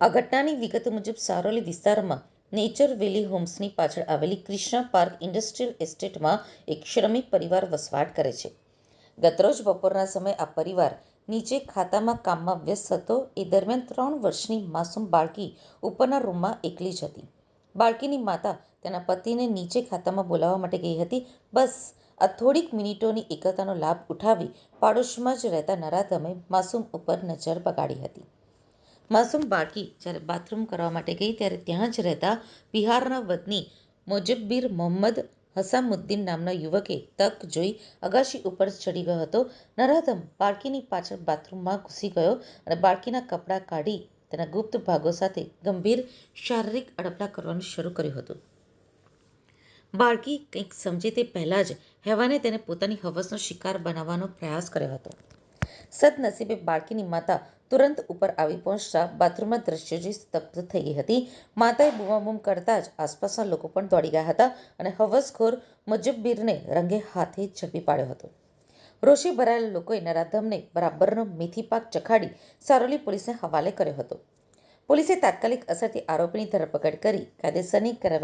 આ ઘટનાની વિગતો મુજબ સારોલી વિસ્તારમાં નેચર વેલી હોમ્સની પાછળ આવેલી ક્રિષ્ના પાર્ક ઇન્ડસ્ટ્રીયલ એસ્ટેટમાં એક શ્રમિક પરિવાર વસવાટ કરે છે. ગતરોજ બપોરના સમયે આ પરિવાર નીચે ખાતામાં કામમાં વ્યસ્ત હતો. એ દરમિયાન 3 વર્ષની માસૂમ બાળકી ઉપરના રૂમમાં એકલી જ હતી. બાળકીની માતા તેના પતિને નીચે ખાતામાં બોલાવવા માટે ગઈ હતી. બસ આ થોડીક મિનિટોની એકલતાનો લાભ ઉઠાવી પાડોશમાં જ રહેતા નરાધમે માસૂમ ઉપર નજર બગાડી હતી. માસૂમ બાળકી જ્યારે બાથરૂમ કરવા માટે ગઈ ત્યારે ત્યાં જ રહેતા બિહારના વતની મોજબ્બીર મોહમ્મદ હસામુદ્દીન નામના યુવકે તક જોઈ અગાશી ઉપર ચડી ગયો હતો. નરાધમ બાળકીની પાછળ બાથરૂમમાં ઘૂસી ગયો અને બાળકીના કપડાં કાઢી તેના ગુપ્ત ભાગો સાથે ગંભીર શારીરિક અડપલા કરવાનું શરૂ કર્યું હતું. બાળકી કંઈક સમજે તે પહેલાં જ હેવાને તેને પોતાની હવસનો શિકાર બનાવવાનો પ્રયાસ કર્યો હતો. સદનસીબે બાળકીની માતા તુરંત ઉપર આવી પહોંચતા બાથરૂમના દ્રશ્યો જોઈ સ્તબ્ધ થઈ ગઈ હતી. માતાએ બૂમાબૂમ કરતાં જ આસપાસના લોકો પણ દોડી ગયા હતા અને હવસખોર મોજબ્બીરને રંગે હાથે ઝડપી પાડ્યો હતો. રોષે ભરાયેલા લોકોએ નરાધમને બરાબરનો મેથીપાક ચખાડી સારોલી પોલીસને હવાલે કર્યો હતો. પોલીસે તાત્કાલિક અસરથી આરોપીની ધરપકડ કરી કાયદેસરની કાર્યવાહી